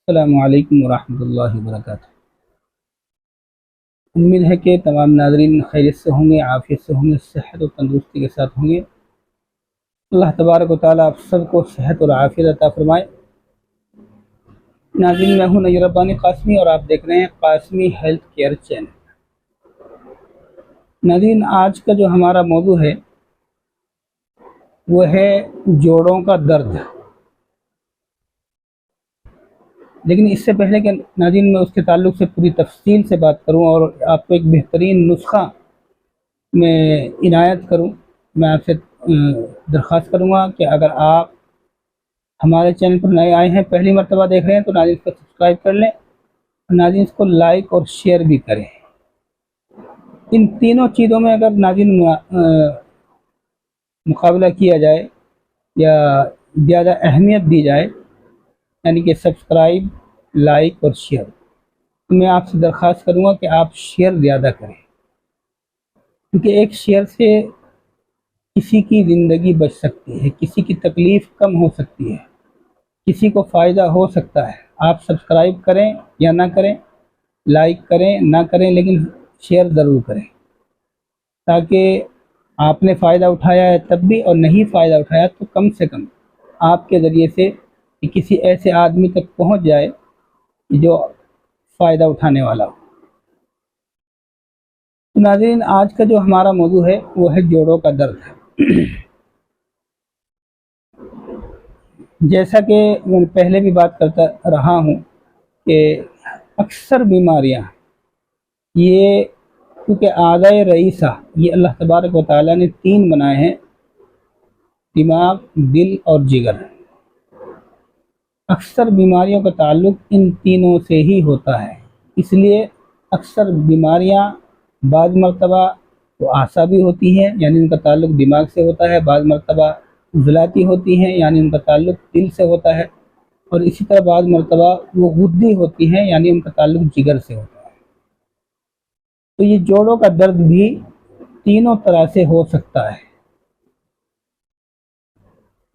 السلام علیکم ورحمۃ اللہ وبرکاتہ۔ امید ہے کہ تمام ناظرین خیریت سے ہوں گے، عافیت سے ہوں گے، صحت و تندرستی کے ساتھ ہوں گے۔ اللہ تبارک و تعالیٰ آپ سب کو صحت اور عافیت عطا فرمائے۔ ناظرین، میں ہوں نیر ربانی قاسمی اور آپ دیکھ رہے ہیں قاسمی ہیلتھ کیئر چینل۔ ناظرین، آج کا جو ہمارا موضوع ہے وہ ہے جوڑوں کا درد۔ لیکن اس سے پہلے کہ ناظرین میں اس کے تعلق سے پوری تفصیل سے بات کروں اور آپ کو ایک بہترین نسخہ میں عنایت کروں، میں آپ سے درخواست کروں گا کہ اگر آپ ہمارے چینل پر نئے آئے ہیں، پہلی مرتبہ دیکھ رہے ہیں، تو ناظرین اس کو سبسکرائب کر لیں اور ناظرین اس کو لائک اور شیئر بھی کریں۔ ان تینوں چیزوں میں اگر ناظرین مقابلہ کیا جائے یا زیادہ اہمیت دی جائے، یعنی کہ سبسکرائب، لائک اور شیئر، تو میں آپ سے درخواست کروں گا کہ آپ شیئر زیادہ کریں، کیونکہ ایک شیئر سے کسی کی زندگی بچ سکتی ہے، کسی کی تکلیف کم ہو سکتی ہے، کسی کو فائدہ ہو سکتا ہے۔ آپ سبسکرائب کریں یا نہ کریں، لائک کریں نہ کریں، لیکن شیئر ضرور کریں، تاکہ آپ نے فائدہ اٹھایا ہے تب بھی، اور نہیں فائدہ اٹھایا تو کم سے کم آپ کے ذریعے سے کسی ایسے آدمی تک پہنچ جائے جو فائدہ اٹھانے والا ہو۔ تو ناظرین، آج کا جو ہمارا موضوع ہے وہ ہے جوڑوں کا درد۔ جیسا کہ میں پہلے بھی بات کرتا رہا ہوں کہ اکثر بیماریاں یہ، کیونکہ اعضائے رئیسہ یہ اللہ تبارک و تعالیٰ نے تین بنائے ہیں، دماغ، دل اور جگر۔ اکثر بیماریوں کا تعلق ان تینوں سے ہی ہوتا ہے، اس لیے اکثر بیماریاں بعض مرتبہ تو اعصابی ہوتی ہیں، یعنی ان کا تعلق دماغ سے ہوتا ہے، بعض مرتبہ عضلاتی ہوتی ہیں، یعنی ان کا تعلق دل سے ہوتا ہے، اور اسی طرح بعض مرتبہ وہ غدی ہوتی ہیں، یعنی ان کا تعلق جگر سے ہوتا ہے۔ تو یہ جوڑوں کا درد بھی تینوں طرح سے ہو سکتا ہے،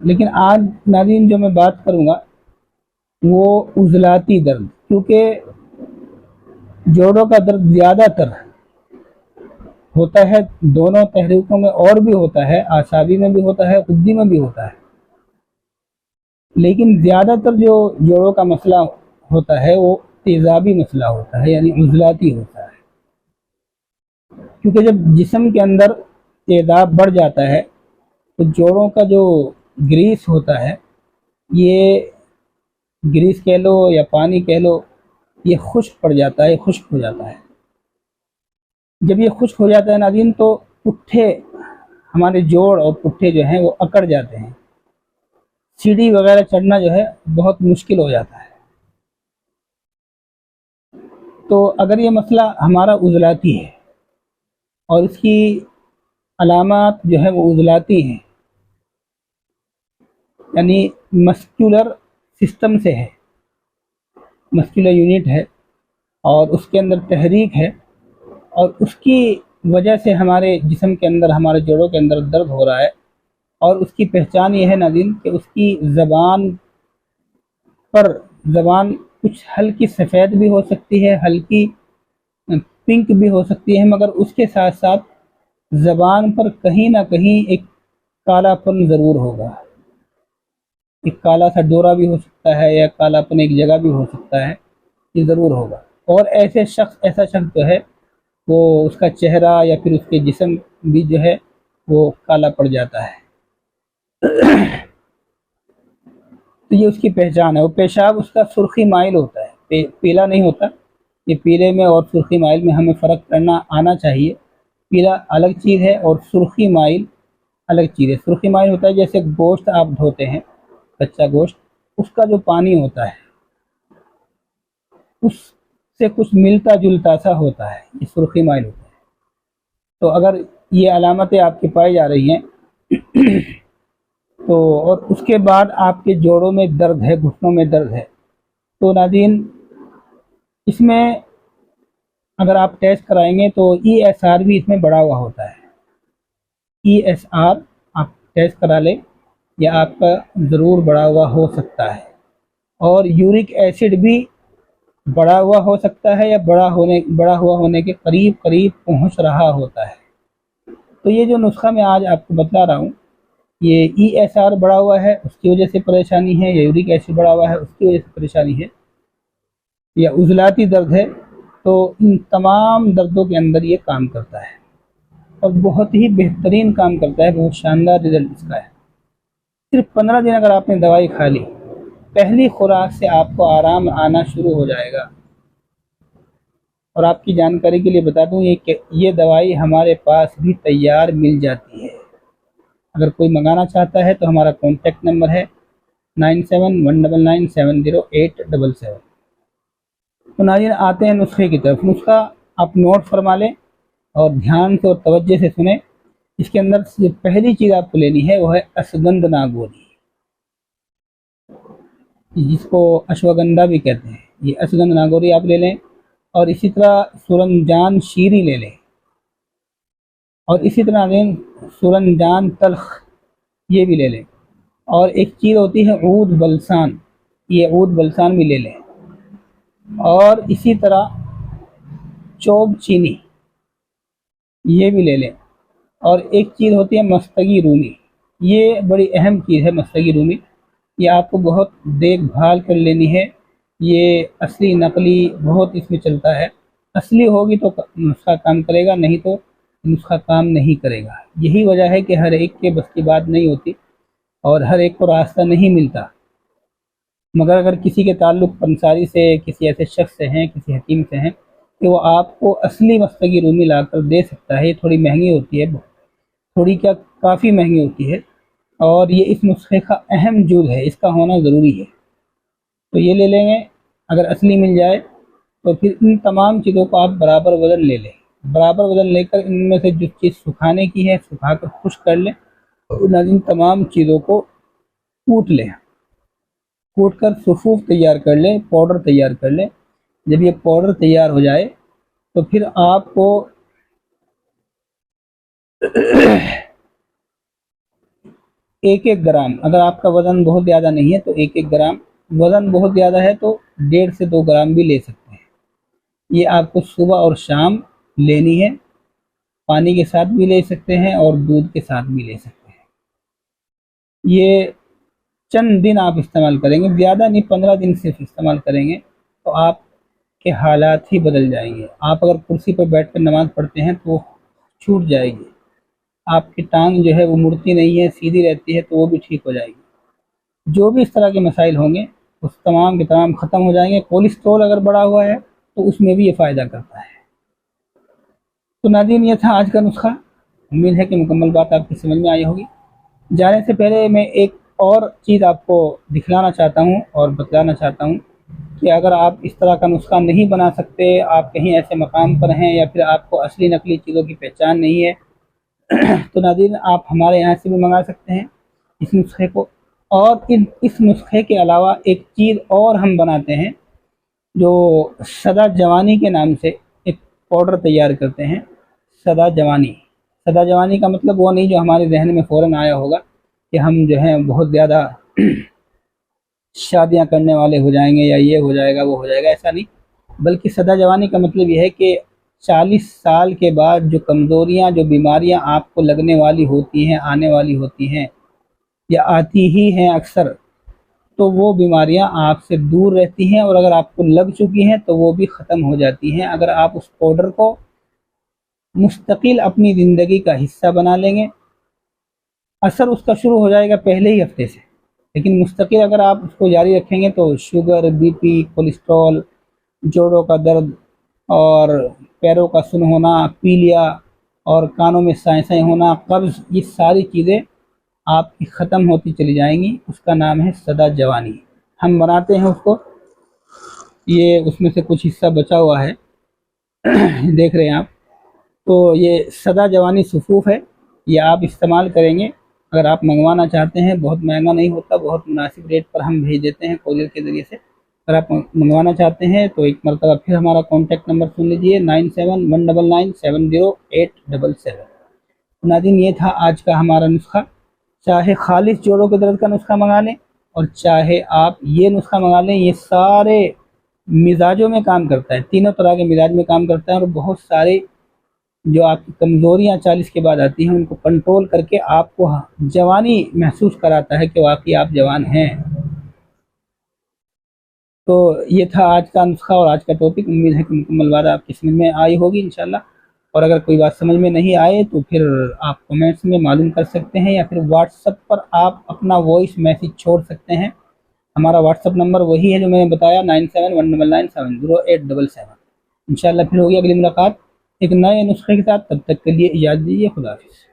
لیکن آج ناظرین جو میں بات کروں گا وہ عضلاتی درد، کیونکہ جوڑوں کا درد زیادہ تر ہوتا ہے دونوں تحریکوں میں، اور بھی ہوتا ہے، اعصابی میں بھی ہوتا ہے، غدی میں بھی ہوتا ہے، لیکن زیادہ تر جو جوڑوں کا مسئلہ ہوتا ہے وہ تیزابی مسئلہ ہوتا ہے، یعنی عضلاتی ہوتا ہے، کیونکہ جب جسم کے اندر تیزاب بڑھ جاتا ہے تو جوڑوں کا جو گریس ہوتا ہے، یہ گریس کہہ لو یا پانی کہہ لو، یہ خشک پڑ جاتا ہے، خشک ہو جاتا ہے۔ جب یہ خشک ہو جاتا ہے ناظرین، تو پٹھے، ہمارے جوڑ اور پٹھے جو ہیں وہ اکڑ جاتے ہیں، سیڑھی وغیرہ چڑھنا جو ہے بہت مشکل ہو جاتا ہے۔ تو اگر یہ مسئلہ ہمارا عضلاتی ہے اور اس کی علامات جو ہے وہ عضلاتی ہیں، یعنی مسکولر سسٹم سے ہے، مسکولر یونٹ ہے اور اس کے اندر تحریک ہے، اور اس کی وجہ سے ہمارے جسم کے اندر، ہمارے جوڑوں کے اندر درد ہو رہا ہے، اور اس کی پہچان یہ ہے ناظرین کہ اس کی زبان کچھ ہلکی سفید بھی ہو سکتی ہے، ہلکی پنک بھی ہو سکتی ہے، مگر اس کے ساتھ ساتھ زبان پر کہیں نہ کہیں ایک کالا پن ضرور ہوگا، ایک کالا سا ڈورا بھی ہو سکتا ہے، یا کالا پن ایک جگہ بھی ہو سکتا ہے، یہ ضرور ہوگا۔ اور ایسا شخص جو ہے وہ، اس کا چہرہ یا پھر اس کے جسم بھی جو ہے وہ کالا پڑ جاتا ہے۔ تو یہ اس کی پہچان ہے۔ وہ پیشاب اس کا سرخی مائل ہوتا ہے، پیلا نہیں ہوتا۔ یہ پیلے میں اور سرخی مائل میں ہمیں فرق کرنا آنا چاہیے۔ پیلا الگ چیز ہے اور سرخی مائل الگ چیز ہے۔ سرخی مائل ہوتا ہے جیسے گوشت آپ دھوتے ہیں، کچا گوشت، اس کا جو پانی ہوتا ہے اس سے کچھ ملتا جلتا سا ہوتا ہے، یہ سرخی مائل ہوتا ہے۔ تو اگر یہ علامتیں آپ کی پائی جا رہی ہیں تو، اور اس کے بعد آپ کے جوڑوں میں درد ہے، گھٹنوں میں درد ہے، تو ناظرین اس میں اگر آپ ٹیسٹ کرائیں گے تو ای ایس آر بھی اس میں بڑھا ہوا ہوتا ہے۔ ای ایس آر آپ ٹیسٹ کرا لیں، یا آپ کا ضرور بڑھا ہوا ہو سکتا ہے۔ اور یورک ایسڈ بھی بڑا ہوا ہو سکتا ہے یا بڑا ہوا ہونے کے قریب پہنچ رہا ہوتا ہے۔ تو یہ جو نسخہ میں آج آپ کو بتلا رہا ہوں، یہ ای ایس آر بڑا ہوا ہے اس کی وجہ سے پریشانی ہے، یا یورک ایسڈ بڑا ہوا ہے اس کی وجہ سے پریشانی ہے، یا عضلاتی درد ہے، تو ان تمام دردوں کے اندر یہ کام کرتا ہے اور بہت ہی بہترین کام کرتا ہے، بہت شاندار رزلٹ اس کا ہے۔ صرف 15 دن اگر آپ نے دوائی کھا لی، پہلی خوراک سے آپ کو آرام آنا شروع ہو جائے گا۔ اور آپ کی جانکاری کے لیے بتا دوں یہ دوائی ہمارے پاس بھی تیار مل جاتی ہے۔ اگر کوئی منگانا چاہتا ہے تو ہمارا کانٹیکٹ نمبر ہے 9719970877۔ تو ناظرین آتے ہیں نسخے کی طرف۔ نسخہ آپ نوٹ فرما لیں اور دھیان سے اور توجہ سے سنیں۔ اس کے اندر جو پہلی چیز آپ کو لینی ہے وہ ہے اشوگندھا گولی، جس کو اشوگندھا بھی کہتے ہیں۔ یہ اشوگندھا گولی آپ لے لیں، اور اسی طرح سورنجان شیری لے لیں، اور اسی طرح سورنجان تلخ یہ بھی لے لیں، اور ایک چیز ہوتی ہے عود بلسان، یہ عود بلسان بھی لے لیں، اور اسی طرح چوب چینی یہ بھی لے لیں، اور ایک چیز ہوتی ہے مستگی رومی، یہ بڑی اہم چیز ہے مستگی رومی، یہ آپ کو بہت دیکھ بھال کر لینی ہے۔ یہ اصلی نقلی بہت اس میں چلتا ہے، اصلی ہوگی تو نسخہ کام کرے گا، نہیں تو نسخہ کام نہیں کرے گا۔ یہی وجہ ہے کہ ہر ایک کے بس کی بات نہیں ہوتی اور ہر ایک کو راستہ نہیں ملتا، مگر اگر کسی کے تعلق پنساری سے، کسی ایسے شخص سے ہیں، کسی حکیم سے ہیں کہ وہ آپ کو اصلی مستگی رومی لا کر دے سکتا ہے۔ یہ تھوڑی مہنگی ہوتی ہے، تھوڑی کیا کافی مہنگی ہوتی ہے، اور یہ اس نسخے کا اہم جز ہے، اس کا ہونا ضروری ہے۔ تو یہ لے لیں گے اگر اصلی مل جائے تو پھر ان تمام چیزوں کو آپ برابر وزن لے لیں، برابر وزن لے کر ان میں سے جو چیز سکھانے کی ہے سکھا کر خشک کر لیں، اور ان تمام چیزوں کو کوٹ لیں، کوٹ کر صفوف تیار کر لیں، پاؤڈر تیار کر لیں۔ جب یہ پاؤڈر تیار ہو جائے تو پھر آپ کو ایک گرام، اگر آپ کا وزن بہت زیادہ نہیں ہے تو ایک گرام، وزن بہت زیادہ ہے تو 1.5 سے 2 گرام بھی لے سکتے ہیں۔ یہ آپ کو صبح اور شام لینی ہے، پانی کے ساتھ بھی لے سکتے ہیں اور دودھ کے ساتھ بھی لے سکتے ہیں۔ یہ چند دن آپ استعمال کریں گے، زیادہ نہیں، 15 دن صرف استعمال کریں گے تو آپ کے حالات ہی بدل جائیں گے۔ آپ اگر کرسی پر بیٹھ کر نماز پڑھتے ہیں تو وہ چھوٹ جائے گی، آپ کی ٹانگ جو ہے وہ مڑتی نہیں ہے، سیدھی رہتی ہے تو وہ بھی ٹھیک ہو جائے گی۔ جو بھی اس طرح کے مسائل ہوں گے اس تمام کے تمام ختم ہو جائیں گے۔ کولیسٹرول اگر بڑا ہوا ہے تو اس میں بھی یہ فائدہ کرتا ہے۔ تو ناظرین یہ تھا آج کا نسخہ، امید ہے کہ مکمل بات آپ کی سمجھ میں آئی ہوگی۔ جانے سے پہلے میں ایک اور چیز آپ کو دکھلانا چاہتا ہوں اور بتلانا چاہتا ہوں کہ اگر آپ اس طرح کا نسخہ نہیں بنا سکتے، آپ کہیں ایسے مقام پر ہیں یا پھر آپ کو اصلی نقلی چیزوں کی پہچان نہیں ہے، تو ناظرین آپ ہمارے یہاں سے بھی منگا سکتے ہیں اس نسخے کو۔ اور اس نسخے کے علاوہ ایک چیز اور ہم بناتے ہیں جو سدا جوانی کے نام سے ایک پاؤڈر تیار کرتے ہیں۔ سدا جوانی کا مطلب وہ نہیں جو ہمارے ذہن میں فوراً آیا ہوگا کہ ہم جو ہیں بہت زیادہ شادیاں کرنے والے ہو جائیں گے یا یہ ہو جائے گا وہ ہو جائے گا، ایسا نہیں، بلکہ سدا جوانی کا مطلب یہ ہے کہ 40 سال کے بعد جو کمزوریاں، جو بیماریاں آپ کو لگنے والی ہوتی ہیں، آنے والی ہوتی ہیں یا آتی ہی ہیں اکثر، تو وہ بیماریاں آپ سے دور رہتی ہیں، اور اگر آپ کو لگ چکی ہیں تو وہ بھی ختم ہو جاتی ہیں اگر آپ اس پاؤڈر کو مستقل اپنی زندگی کا حصہ بنا لیں گے۔ اثر اس کا شروع ہو جائے گا پہلے ہی ہفتے سے، لیکن مستقل اگر آپ اس کو جاری رکھیں گے تو شوگر، بی پی، کولیسٹرول، جوڑوں کا درد اور پیروں کا سن ہونا، پیلیا اور کانوں میں سائیں سائیں ہونا، قبض، یہ ساری چیزیں آپ کی ختم ہوتی چلی جائیں گی۔ اس کا نام ہے سدا جوانی۔ ہم بناتے ہیں اس کو، یہ اس میں سے کچھ حصہ بچا ہوا ہے دیکھ رہے ہیں آپ۔ تو یہ سدا جوانی صفوف ہے، یہ آپ استعمال کریں گے۔ اگر آپ منگوانا چاہتے ہیں، بہت مہنگا نہیں ہوتا، بہت مناسب ریٹ پر ہم بھیج دیتے ہیں کوریئر کے ذریعے سے۔ اگر آپ منگوانا چاہتے ہیں تو ایک مرتبہ پھر ہمارا کانٹیکٹ نمبر سن لیجئے 9719970877۔ ناظرین یہ تھا آج کا ہمارا نسخہ۔ چاہے خالص جوڑوں کے درد کا نسخہ منگا لیں اور چاہے آپ یہ نسخہ منگا لیں، یہ سارے مزاجوں میں کام کرتا ہے، تینوں طرح کے مزاج میں کام کرتا ہے، اور بہت سارے جو آپ کی کمزوریاں 40 کے بعد آتی ہیں ان کو کنٹرول کر کے آپ کو جوانی محسوس کراتا ہے کہ واقعی آپ جوان ہیں۔ تو یہ تھا آج کا نسخہ اور آج کا ٹاپک، امید ہے کہ مکمل بات آپ کی سمجھ میں آئی ہوگی انشاءاللہ، اور اگر کوئی بات سمجھ میں نہیں آئے تو پھر آپ کمنٹس میں معلوم کر سکتے ہیں، یا پھر واٹس ایپ پر آپ اپنا وائس میسیج چھوڑ سکتے ہیں۔ ہمارا واٹس ایپ نمبر وہی ہے جو میں نے بتایا، 9719970877۔ انشاءاللہ پھر ہوگی اگلی ملاقات ایک نئے نسخے کے ساتھ، تب تک کے لیے اجازت دیجیے، خدا حافظ۔